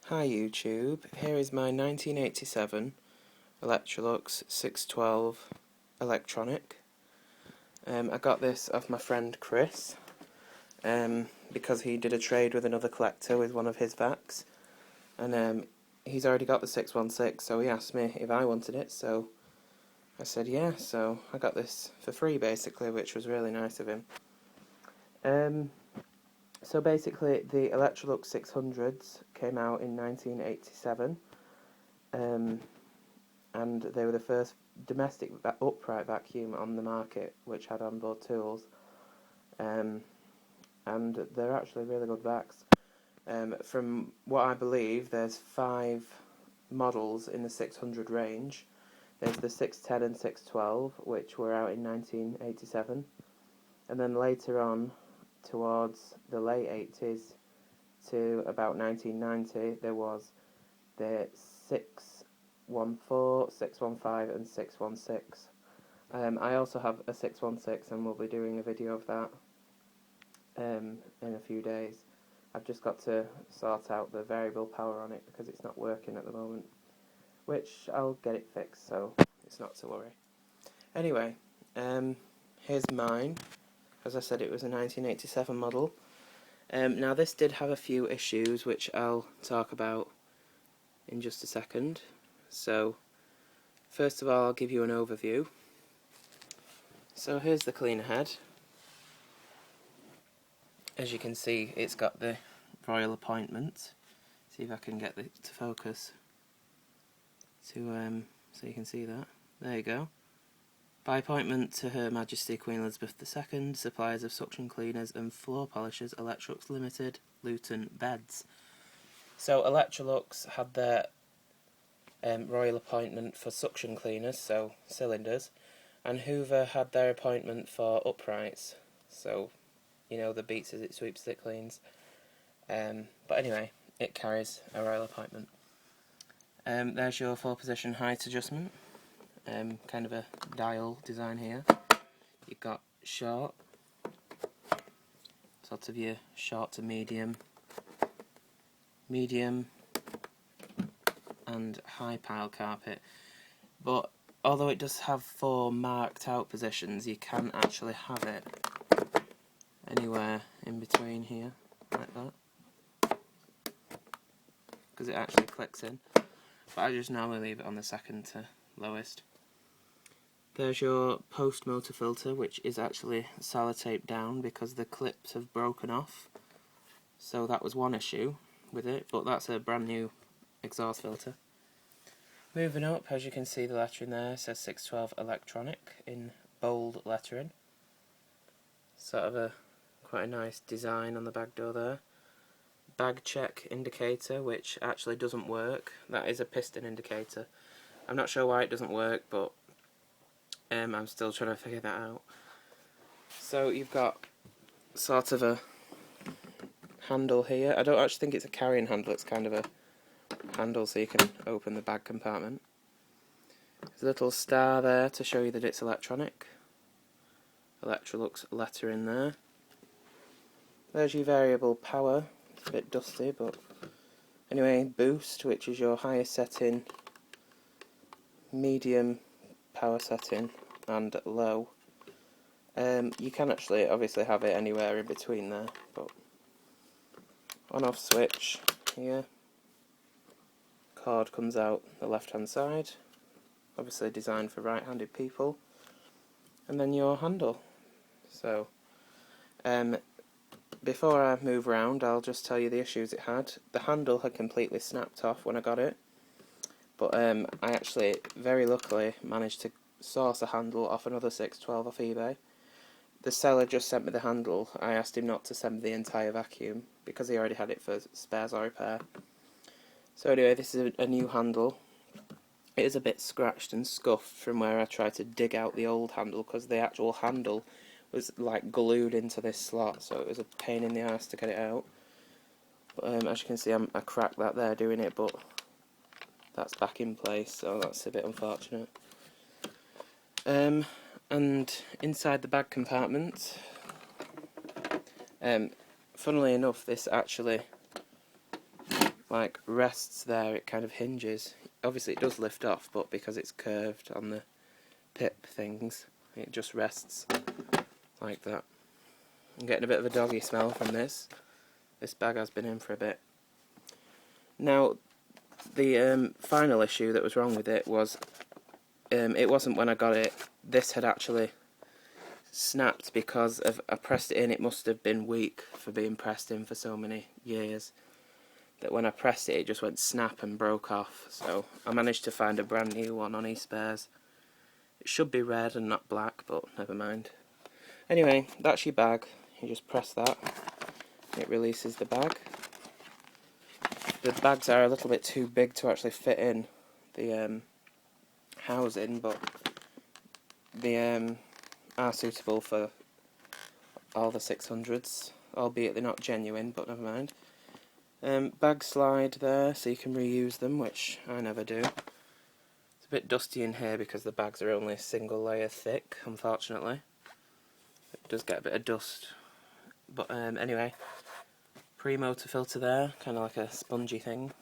Hi YouTube, here is my 1987 Electrolux 612 electronic. I got this off my friend Chris because he did a trade with another collector with one of his vacs, and he's already got the 616, so he asked me if I wanted it, so I said yeah, so I got this for free basically, which was really nice of him. So basically the Electrolux 600s came out in 1987, and they were the first domestic upright vacuum on the market which had onboard tools, and they're actually really good vacs. From what I believe, there's 5 models in the 600 range. There's the 610 and 612, which were out in 1987, and then later on, towards the late 80s to about 1990, there was the 614, 615 and 616. I also have a 616 and we'll be doing a video of that in a few days. I've just got to sort out the variable power on it because it's not working at the moment, which I'll get it fixed, so it's not to worry. Anyway, here's mine. As I said, it was a 1987 model. Now this did have a few issues which I'll talk about in just a second. So first of all, I'll give you an overview. So here's the cleaner head. As you can see, it's got the royal appointment. See if I can get it to focus to so you can see that. There you go. By appointment to Her Majesty Queen Elizabeth II, suppliers of suction cleaners and floor polishers, Electrolux Limited, Luton Beds. So Electrolux had their royal appointment for suction cleaners, so cylinders, and Hoover had their appointment for uprights, so you know, the beats as it sweeps, it cleans. But anyway, it carries a royal appointment. There's your 4-position height adjustment. Kind of a dial design here. You've got short, sort of your short to medium, medium, and high pile carpet. But although it does have 4 marked out positions, you can actually have it anywhere in between here, like that, because it actually clicks in. But I just normally leave it on the second to lowest. There's your post motor filter, which is actually sellotaped down because the clips have broken off. So that was one issue with it, but that's a brand new exhaust filter. Moving up, as you can see, the lettering there says 612 electronic in bold lettering. Sort of quite a nice design on the back door there. Bag check indicator, which actually doesn't work. That is a piston indicator. I'm not sure why it doesn't work, but I'm still trying to figure that out. So you've got sort of a handle here. I don't actually think it's a carrying handle, it's kind of a handle so you can open the bag compartment. There's a little star there to show you that it's electronic. Electrolux letter in there. There's your variable power. It's a bit dusty, but anyway, boost, which is your highest setting, medium power setting, and low. You can actually obviously have it anywhere in between there, but on off switch here, cord comes out the left hand side, obviously designed for right handed people, and then your handle. So before I move around, I'll just tell you the issues it had. The handle had completely snapped off when I got it, but I actually very luckily managed to source a handle off another 612 off eBay. The seller just sent me the handle. I asked him not to send me the entire vacuum because he already had it for spares or repair. So anyway, this is a new handle. It is a bit scratched and scuffed from where I tried to dig out the old handle because the actual handle was like glued into this slot, so it was a pain in the ass to get it out. But as you can see, I cracked that there doing it, but that's back in place, so that's a bit unfortunate. And inside the bag compartment, funnily enough, this actually like rests there, it kind of hinges. Obviously it does lift off, but because it's curved on the pip things, it just rests like that. I'm getting a bit of a doggy smell from this. This bag has been in for a bit. Now, the final issue that was wrong with it was, it wasn't when I got it. This had actually snapped because I pressed it in. It must have been weak for being pressed in for so many years, that when I pressed it, it just went snap and broke off. So I managed to find a brand new one on eSpares. It should be red and not black, but never mind. Anyway, that's your bag. You just press that, it releases the bag. The bags are a little bit too big to actually fit in the housing, but they are suitable for all the 600s, albeit they're not genuine, but never mind. Bag slide there, so you can reuse them, which I never do. It's a bit dusty in here because the bags are only a single layer thick, unfortunately. It does get a bit of dust. But anyway, pre-motor filter there, kind of like a spongy thing.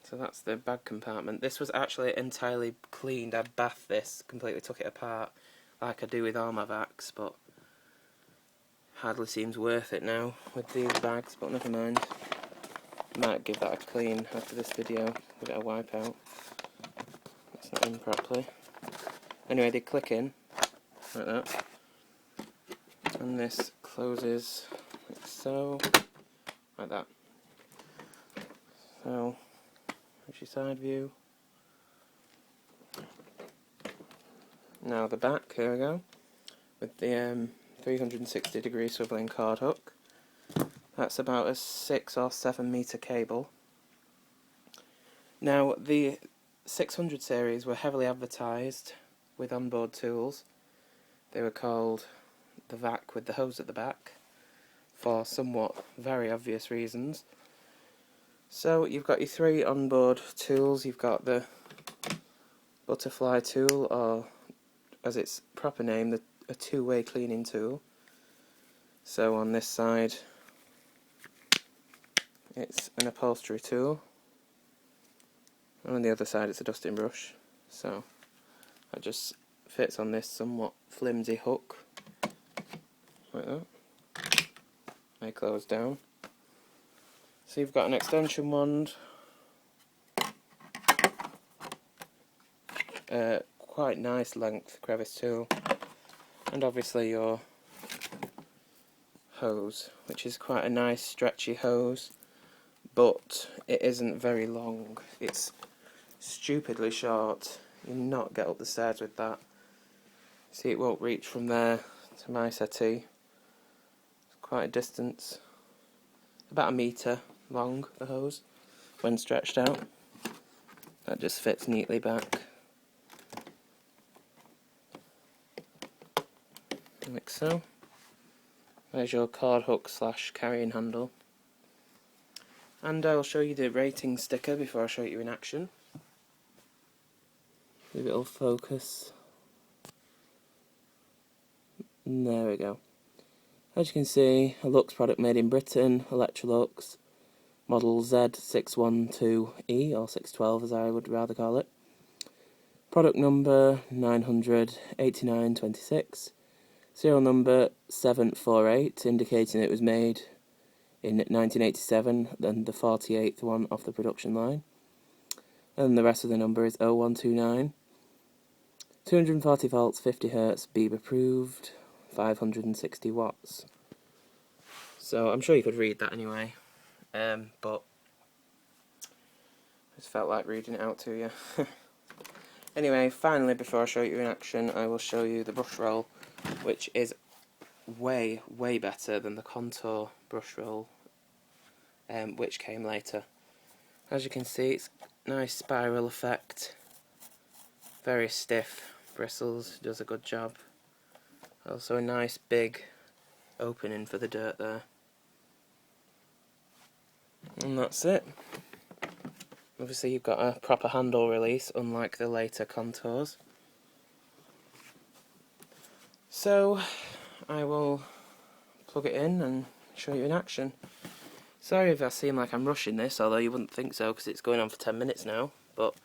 So that's the bag compartment. This was actually entirely cleaned. I bathed this, completely took it apart, like I do with all my vacs, but hardly seems worth it now with these bags, but never mind. Might give that a clean after this video, give it a wipe out. It's not in properly. Anyway, they click in, like that. And this closes like so, like that. So, there's your side view. Now the back, here we go, with the 360 degree swiveling cord hook. That's about a 6 or 7 metre cable. Now the 600 series were heavily advertised with onboard tools. They were called the vac with the hose at the back, for somewhat very obvious reasons. So you've got your 3 onboard tools. You've got the butterfly tool, or as its proper name, a two-way cleaning tool. So on this side it's an upholstery tool, and on the other side it's a dusting brush. So that just fits on this somewhat flimsy hook, like that. They close down. So you've got an extension wand, quite nice length crevice tool, and obviously your hose, which is quite a nice stretchy hose, but it isn't very long. It's stupidly short. You'll not get up the stairs with that. See, it won't reach from there to my settee. It's quite a distance. About 1 metre long, the hose, when stretched out. That just fits neatly back. Like so. There's your cord hook / carrying handle. And I'll show you the rating sticker before I show you in action. Maybe it'll focus. And there we go. As you can see, a Lux product made in Britain, Electrolux, model Z612E, or 612 as I would rather call it. Product number 98926. Serial number 748, indicating it was made in 1987, and the 48th one off the production line. And the rest of the number is 0129. 240 volts, 50 Hz, Beeb approved, 560 watts. So I'm sure you could read that anyway, but I just felt like reading it out to you. Anyway, finally, before I show you in action, I will show you the brush roll, which is way, way better than the contour brush roll, which came later. As you can see, it's a nice spiral effect, very stiff bristles, does a good job. Also a nice big opening for the dirt there. And that's it. Obviously you've got a proper handle release, unlike the later contours. So I will plug it in and show you in action. Sorry if I seem like I'm rushing this, although you wouldn't think so because it's going on for 10 minutes now, but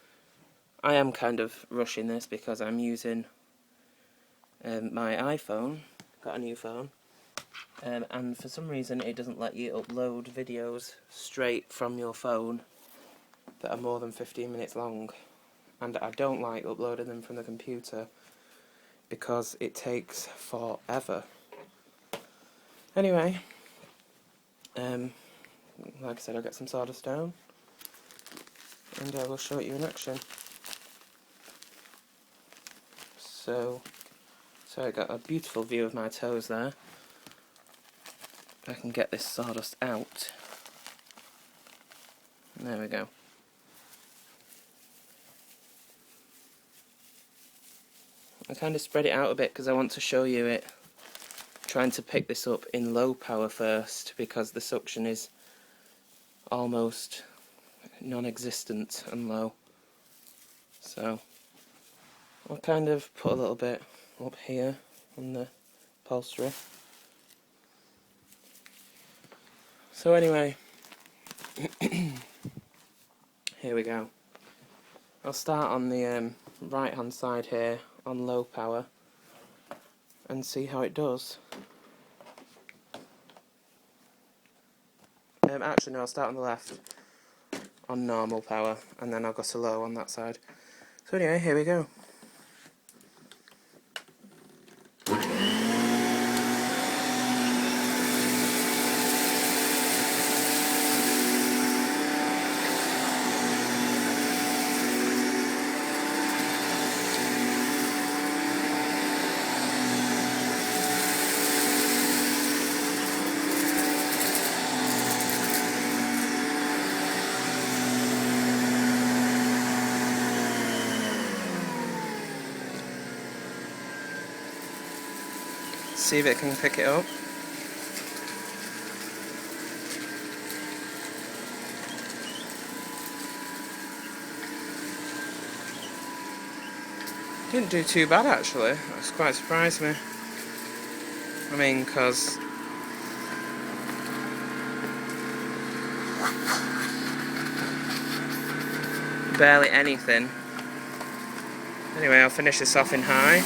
I am kind of rushing this because I'm using my iPhone, got a new phone, and for some reason it doesn't let you upload videos straight from your phone that are more than 15 minutes long, and I don't like uploading them from the computer because it takes forever. Anyway, like I said, I'll get some sawdust down and I will show it you in action. So I got a beautiful view of my toes there. If I can get this sawdust out. There we go. I kind of spread it out a bit because I want to show you it trying to pick this up in low power first, because the suction is almost non-existent and low. So I'll kind of put a little bit up here on the upholstery. So anyway, here we go. I'll start on the right hand side here on low power and see how it does. Actually no, I'll start on the left on normal power and then I'll go to low on that side. So anyway, here we go. See if it can pick it up. Didn't do too bad actually. That's quite surprised me. I mean, because barely anything. Anyway, I'll finish this off in high.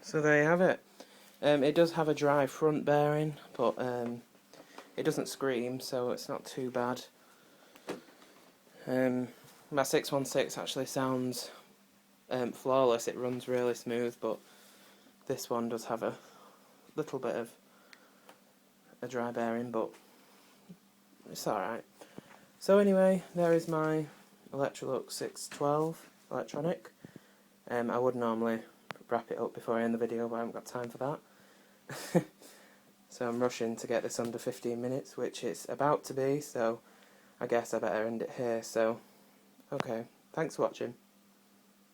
So there you have it. It does have a dry front bearing, but it doesn't scream, so it's not too bad. My 616 actually sounds flawless. It runs really smooth, but this one does have a little bit of a dry bearing, but it's alright. So anyway, there is my Electrolux 612 electronic. I would normally wrap it up before I end the video, but I haven't got time for that. So I'm rushing to get this under 15 minutes, which it's about to be, so I guess I better end it here. So, okay, thanks for watching.